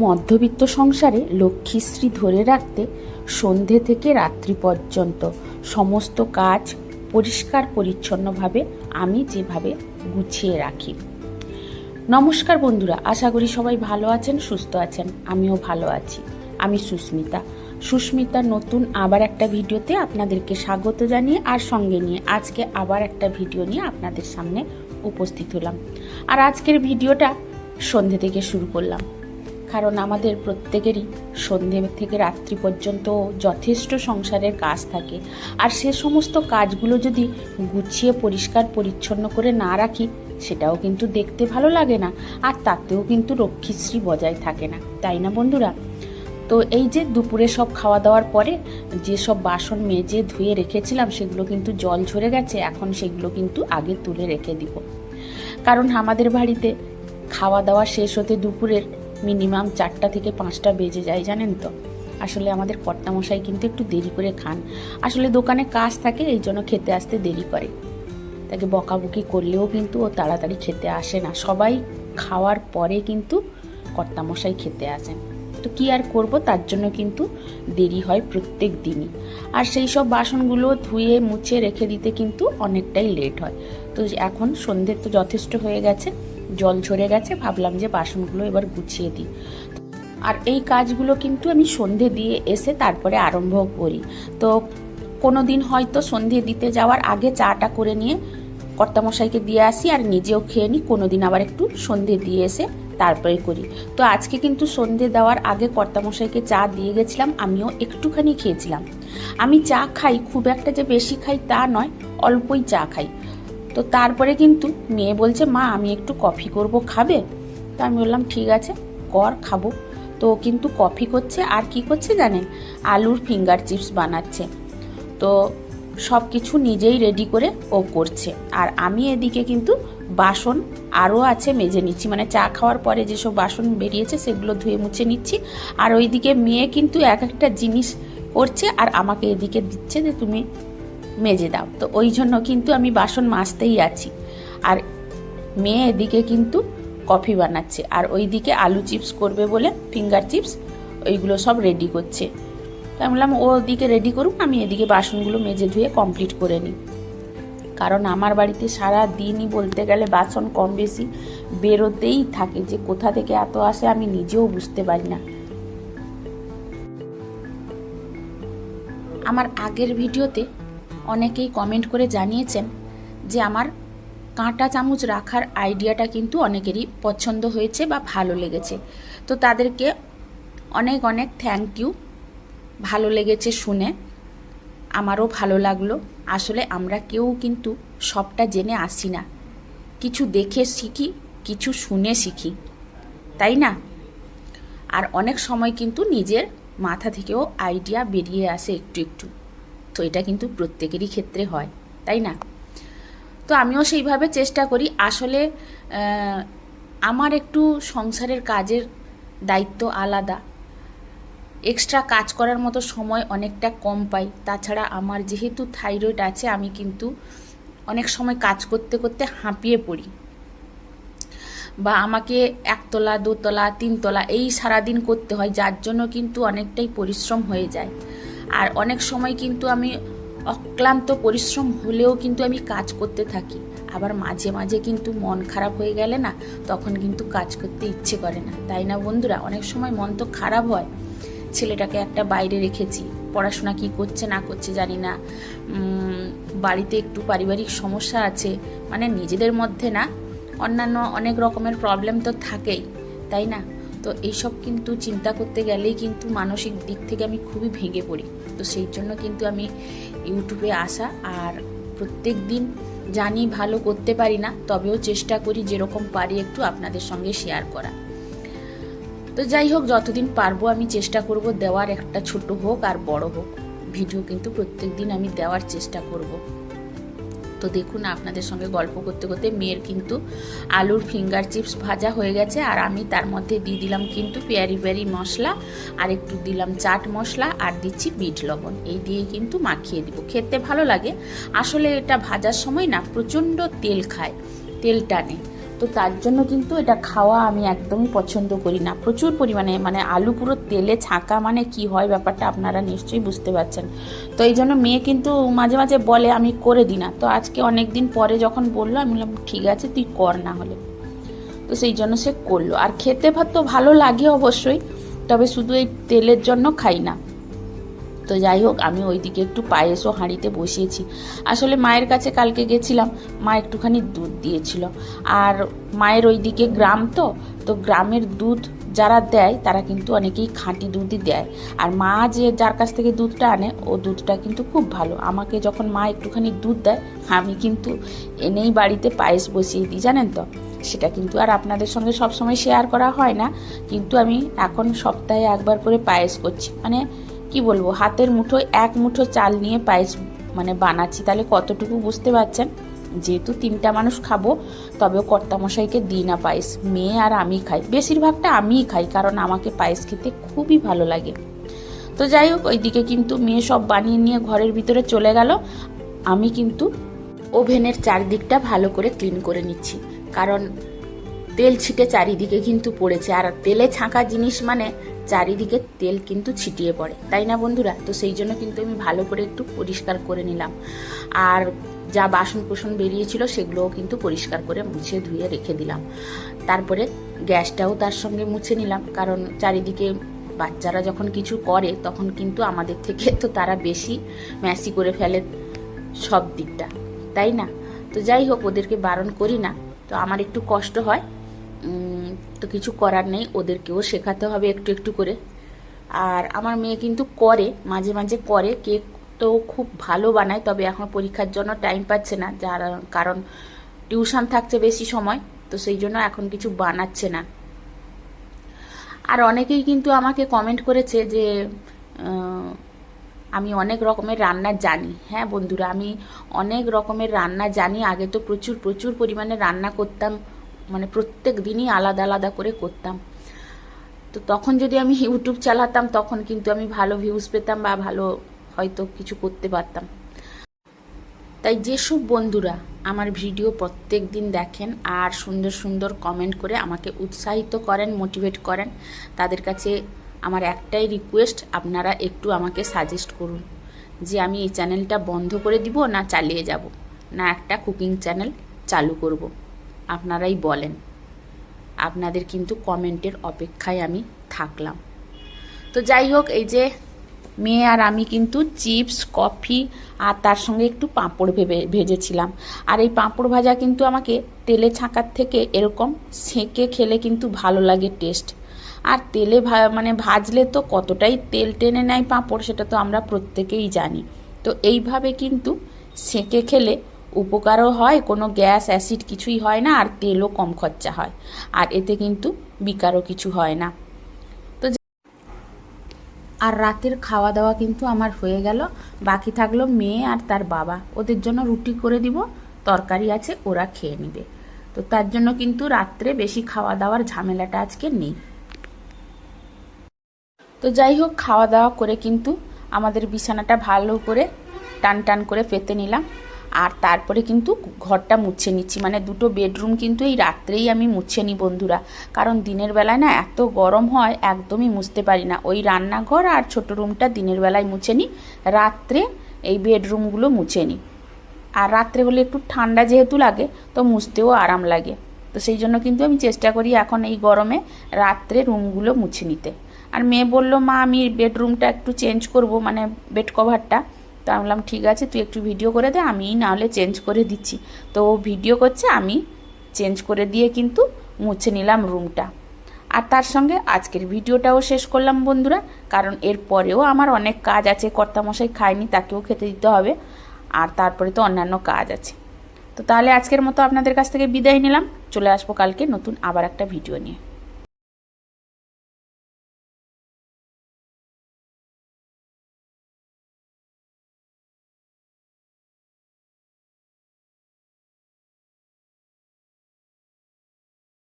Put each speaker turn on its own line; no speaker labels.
মধ্যবিত্ত সংসারে লক্ষ্মীশ্রী ধরে রাখতে সন্ধে থেকে রাত্রি পর্যন্ত সমস্ত কাজ পরিষ্কার পরিচ্ছন্নভাবে আমি যেভাবে গুছিয়ে রাখি। নমস্কার বন্ধুরা, আশা করি সবাই ভালো আছেন, সুস্থ আছেন। আমিও ভালো আছি। আমি সুস্মিতার নতুন আবার একটা ভিডিওতে আপনাদেরকে স্বাগত জানিয়ে আর সঙ্গে নিয়ে আজকে আবার একটা ভিডিও নিয়ে আপনাদের সামনে উপস্থিত হলাম। আর আজকের ভিডিওটা সন্ধে থেকে শুরু করলাম, কারণ আমাদের প্রত্যেকেরই সন্ধে থেকে রাত্রি পর্যন্ত যথেষ্ট সংসারের কাজ থাকে। আর সে সমস্ত কাজগুলো যদি গুছিয়ে পরিষ্কার পরিচ্ছন্ন করে না রাখি, সেটাও কিন্তু দেখতে ভালো লাগে না, আর তাতেও কিন্তু লক্ষ্মীশ্রী বজায় থাকে না, তাই না বন্ধুরা? তো এই যে দুপুরে সব খাওয়া দাওয়ার পরে যেসব বাসন মেজে ধুয়ে রেখেছিলাম, সেগুলো কিন্তু জল ঝরে গেছে। এখন সেগুলো কিন্তু আগে তুলে রেখে দিব, কারণ আমাদের বাড়িতে খাওয়া দাওয়া শেষ হতে দুপুরের মিনিমাম 4টা থেকে 5টা বেজে যায়, জানেন তো। আসলে আমাদের কর্তামশাই কিন্তু একটু দেরি করে খান। আসলে দোকানে কাজ থাকে, এই জন্য খেতে আসতে দেরি করে। তাকে বকাবকি করলেও কিন্তু ও তাড়াতাড়ি খেতে আসে না। সবাই খাওয়ার পরে কিন্তু কর্তামশাই খেতে আসেন। তো কি আর করব, তার জন্য কিন্তু দেরি হয় প্রত্যেক দিনই। আর সেই সব বাসনগুলো ধুয়ে মুছে রেখে দিতে কিন্তু অনেকটাই লেট হয়। তো এখন সন্ধ্যে তো যথেষ্ট হয়ে গেছে, জল ঝরে গেছে, ভাবলাম যে বাসনগুলো এবার গুছিয়ে দিই। আর এই কাজগুলো কিন্তু আমি সন্ধে দিয়ে এসে তারপরে আরম্ভ করি। তো কোনো দিন হয়তো সন্ধে দিতে যাওয়ার আগে চাটা করে নিয়ে কর্তামশাইকে দিয়ে আসি আর নিজেও খেয়ে নিই। কোনো দিন আবার একটু সন্ধে দিয়ে এসে তারপরে করি। তো আজকে কিন্তু সন্ধে দেওয়ার আগে কর্তামশাইকে চা দিয়ে গেছিলাম, আমিও একটুখানি খেয়েছিলাম। আমি চা খাই, খুব একটা যে বেশি খাই তা নয়, অল্পই চা খাই। তো তারপরে কিন্তু মেয়ে বলছে, মা আমি একটু কফি করব, খাবে? তো আমি বললাম ঠিক আছে কর, খাবো। তো কিন্তু কফি করছে আর কি করছে জানেন, আলুর ফিঙ্গার চিপস বানাচ্ছে। তো সব কিছু নিজেই রেডি করে ও করছে, আর আমি এদিকে কিন্তু বাসন আরও আছে মেজে নিচ্ছি। মানে চা খাওয়ার পরে যেসব বাসন বেরিয়েছে সেগুলো ধুয়ে মুছে নিচ্ছি। আর ওইদিকে মেয়ে কিন্তু এক একটা জিনিস করছে আর আমাকে এদিকে দিচ্ছে যে তুমি মেজে দাও। তো ওই জন্য কিন্তু আমি বাসন মাজতেই আছি, আর মেয়ে এদিকে কিন্তু কফি বানাচ্ছে, আর ওইদিকে আলু চিপস করবে বলে ফিঙ্গার চিপস ওইগুলো সব রেডি করছে। তো আমি বললাম ও ওদিকে রেডি করুক, আমি এদিকে বাসনগুলো মেজে ধুয়ে কমপ্লিট করে নিই। কারণ আমার বাড়িতে সারা দিনই বলতে গেলে বাসন কম বেশি বেরোতেই থাকে, যে কোথা থেকে এত আসে আমি নিজেও বুঝতে পারি না। আমার আগের ভিডিওতে অনেকেই কমেন্ট করে জানিয়েছেন যে আমার কাঁটা চামচ রাখার আইডিয়াটা কিন্তু অনেকেরই পছন্দ হয়েছে বা ভালো লেগেছে। তো তাদেরকে অনেক অনেক থ্যাংক ইউ। ভালো লেগেছে শুনে, আমারও ভালো লাগলো। আসলে আমরা কেউ কিন্তু সবটা জেনে আসি না, কিছু দেখে শিখি, কিছু শুনে শিখি, তাই না? আর অনেক সময় কিন্তু নিজের মাথা থেকেও আইডিয়া বেরিয়ে আসে একটু একটু। তো এটা কিন্তু প্রত্যেকেরই ক্ষেত্রে হয়, তাই না? তো আমিও সেইভাবে চেষ্টা করি। আসলে আমার একটু সংসারের কাজের দায়িত্ব আলাদা, এক্সট্রা কাজ করার মতো সময় অনেকটা কম পাই। তাছাড়া আমার যেহেতু থাইরয়েড আছে, আমি কিন্তু অনেক সময় কাজ করতে করতে হাঁপিয়ে পড়ি, বা আমাকে 1তলা 2তলা 3তলা এই সারাদিন করতে হয়, যার জন্য কিন্তু অনেকটাই পরিশ্রম হয়ে যায়। আর অনেক সময় কিন্তু আমি অক্লান্ত পরিশ্রম হলেও কিন্তু আমি কাজ করতে থাকি। আবার মাঝে মাঝে কিন্তু মন খারাপ হয়ে গেলে না, তখন কিন্তু কাজ করতে ইচ্ছে করে না, তাই না বন্ধুরা? অনেক সময় মন তো খারাপ হয়। ছেলেটাকে একটা বাইরে রেখেছি, পড়াশোনা কি করছে না করছে জানি না, বাড়িতে একটু পারিবারিক সমস্যা আছে, মানে নিজেদের মধ্যে না, অন্যান্য অনেক রকমের প্রবলেম তো থাকেই, তাই না? তো এইসব কিন্তু চিন্তা করতে গেলেই কিন্তু মানসিক দিক থেকে আমি খুবই ভেঙে পড়ি। তো সেই জন্য কিন্তু আমি ইউটিউবে আসা, আর প্রত্যেক দিন জানি ভালো করতে পারি না, তবেও চেষ্টা করি যেরকম পারি একটু আপনাদের সঙ্গে শেয়ার করা। তো যাই হোক, যতদিন পারবো আমি চেষ্টা করব দেওয়ার, একটা ছোট হোক আর বড় হোক ভিডিও কিন্তু প্রত্যেক দিন আমি দেওয়ার চেষ্টা করব। তো দেখুন, আপনাদের সঙ্গে গল্প করতে করতে মেয়ের কিন্তু আলুর ফিঙ্গার চিপস ভাজা হয়ে গেছে, আর আমি তার মধ্যে দিয়ে দিলাম কিন্তু পেয়ারি মশলা, আর একটু দিলাম চাট মশলা, আর দিচ্ছি বিট লবণ। এই দিয়ে কিন্তু মাখিয়ে দিব, খেতে ভালো লাগে। আসলে এটা ভাজার সময় না প্রচণ্ড তেল খায়, তেল টানে, তো তার জন্য কিন্তু এটা খাওয়া আমি একদমই পছন্দ করি না। প্রচুর পরিমাণে মানে আলু পুরো তেলে ছাঁকা মানে কি হয় ব্যাপারটা আপনারা নিশ্চয়ই বুঝতে পারছেন। তো এই জন্য মেয়ে কিন্তু মাঝে মাঝে বলে, আমি করে দিই না। তো আজকে অনেক দিন পরে যখন বললো, আমি বললাম ঠিক আছে তুই কর না হলে। তো সেই জন্য সে করলো। আর খেতে তো ভালো লাগে অবশ্যই, তবে শুধু এই তেলের জন্য খাই না। তো যাই হোক, আমি ওইদিকে একটু পায়েসও হাঁড়িতে বসিয়েছি। আসলে মায়ের কাছে কালকে গেছিলাম, মা একটুখানি দুধ দিয়েছিল। আর মায়ের ওইদিকে গ্রাম, তো গ্রামের দুধ যারা দেয় তারা কিন্তু অনেকেই খাঁটি দুধই দেয়। আর মা যার কাছ থেকে দুধটা আনে, ও দুধটা কিন্তু খুব ভালো। আমাকে যখন মা একটুখানি দুধ দেয়, আমি কিন্তু এনেই বাড়িতে পায়েস বসিয়ে দিই, জানেন তো। সেটা কিন্তু আর আপনাদের সঙ্গে সবসময় শেয়ার করা হয় না, কিন্তু আমি এখন সপ্তাহে একবার করে পায়েস করছি। মানে কি বলবো, হাতের মুঠোয় এক মুঠো চাল নিয়ে পায়েস মানে বানাচ্ছি। তাহলে কতটুকু বুঝতে পারছেন। যেহেতু 3টা মানুষ খাবো, তবেও কর্তামশাইকে দিই না পায়েস, মেয়ে আর আমি খাই। বেশিরভাগটা আমিই খাই, কারণ আমাকে পায়েস খেতে খুবই ভালো লাগে। তো যাই হোক, ওইদিকে কিন্তু মেয়ে সব বানিয়ে নিয়ে ঘরের ভিতরে চলে গেল। আমি কিন্তু ওভেনের চারিদিকটা ভালো করে ক্লিন করে নিচ্ছি, কারণ তেল ছিটে চারিদিকে কিন্তু পড়েছে। আর তেলে ছাঁকা জিনিস মানে চারিদিকে তেল কিন্তু ছিটিয়ে পড়ে, তাই না বন্ধুরা। তো সেই জন্য কিন্তু আমি ভালো করে একটু পরিষ্কার করে নিলাম। আর যা বাসন কোসন বেরিয়েছিল সেগুলোও কিন্তু পরিষ্কার করে মুছে ধুয়ে রেখে দিলাম। তারপরে গ্যাসটাও তার সঙ্গে মুছে নিলাম, কারণ চারিদিকে বাচ্চারা যখন কিছু করে তখন কিন্তু আমাদের থেকে তো তারা বেশি ম্যাসি করে ফেলে সব দিকটা, তাই না। তো যাই হোক, ওদেরকে বারণ করি না, তো আমার একটু কষ্ট হয়। তো কিছু করার নেই, ওদেরকেও শেখাতে হবে একটু একটু করে। আর আমার মেয়ে কিন্তু করে, মাঝে মাঝে করে। কেক তো খুব ভালো বানায়, তবে এখন পরীক্ষার জন্য টাইম পাচ্ছে না, যার কারণ টিউশন থাকছে বেশি সময়, তো সেই জন্য এখন কিছু বানাচ্ছে না। আর অনেকেই কিন্তু আমাকে কমেন্ট করেছে যে আমি অনেক রকমের রান্না জানি। হ্যাঁ বন্ধুরা, আমি অনেক রকমের রান্না জানি। আগে তো প্রচুর প্রচুর পরিমাণে রান্না করতাম, মানে প্রত্যেক দিনই আলাদা আলাদা করে করতাম। তো তখন যদি আমি ইউটিউব চালাতাম, তখন কিন্তু আমি ভালো ভিউজ পেতাম বা ভালো হয়তো কিছু করতে পারতাম। তাই যেসব বন্ধুরা আমার ভিডিও প্রত্যেক দিন দেখেন আর সুন্দর সুন্দর কমেন্ট করে আমাকে উৎসাহিত করেন, মোটিভেট করেন, তাদের কাছে আমার একটাই রিকোয়েস্ট, আপনারা একটু আমাকে সাজেস্ট করুন যে আমি এই চ্যানেলটা বন্ধ করে দিব না চালিয়ে যাব, না একটা কুকিং চ্যানেল চালু করব। আপনারাই বলেন। আপনাদের কিন্তু কমেন্টের অপেক্ষায় আমি থাকলাম। তো যাই হোক, এই যে মেয়ে আর আমি কিন্তু চিপস, কফি আর তার সঙ্গে একটু পাঁপড় ভেজেছিলাম। আর এই পাঁপড় ভাজা কিন্তু আমাকে তেলে ছাঁকার থেকে এরকম সেঁকে খেলে কিন্তু ভালো লাগে টেস্ট। আর তেলে মানে ভাজলে তো কতটাই তেল টেনে নেয় পাঁপড়, সেটা তো আমরা প্রত্যেকেই জানি। তো এইভাবে কিন্তু সেঁকে খেলে উপকারও হয়, কোনো গ্যাস অ্যাসিড কিছুই হয় না, আর তেলও কম খরচা হয়, আর এতে কিন্তু বিকারও কিছু হয় না। তো আর রাতের খাওয়া দাওয়া কিন্তু আমার হয়ে গেল। বাকি থাকলো মেয়ে আর তার বাবা, ওদের জন্য রুটি করে দিব, তরকারি আছে, ওরা খেয়ে নেবে। তো তার জন্য কিন্তু রাত্রে বেশি খাওয়া দাওয়ার ঝামেলাটা আজকে নেই। তো যাই হোক, খাওয়া দাওয়া করে কিন্তু আমাদের বিছানাটা ভালো করে টান টান করে পেতে নিলাম। আর তারপরে কিন্তু ঘরটা মুছে নিচ্ছি, মানে 2টো বেডরুম কিন্তু এই রাত্রেই আমি মুছে নিই বন্ধুরা, কারণ দিনের বেলায় না এত গরম হয়, একদমই মুছতে পারি না। ওই রান্নাঘর আর ছোট রুমটা দিনের বেলায় মুছে নিই, রাত্রে এই বেডরুমগুলো মুছে নিই। আর রাত্রে হলে একটু ঠান্ডা যেহেতু লাগে, তো মুছতেও আরাম লাগে। তো সেই জন্য কিন্তু আমি চেষ্টা করি এখন এই গরমে রাত্রে রুমগুলো মুছে নিতে। আর মেয়ে বলল, মা আমি বেডরুমটা একটু চেঞ্জ করব, মানে বেড কভারটা। তো আমি বললাম ঠিক আছে, তুই একটু ভিডিও করে দে, আমি নাহলে চেঞ্জ করে দিচ্ছি। তো ও ভিডিও করছে, আমি চেঞ্জ করে দিয়ে কিন্তু মুছে নিলাম রুমটা। আর তার সঙ্গে আজকের ভিডিওটাও শেষ করলাম বন্ধুরা, কারণ এর পরেও আমার অনেক কাজ আছে। কর্তামশাই খায়নি, তাকেও খেতে দিতে হবে, আর তারপরে তো অন্যান্য কাজ আছে। তো তাহলে আজকের মতো আপনাদের কাছ থেকে বিদায় নিলাম, চলে আসবো কালকে নতুন আবার একটা ভিডিও নিয়ে।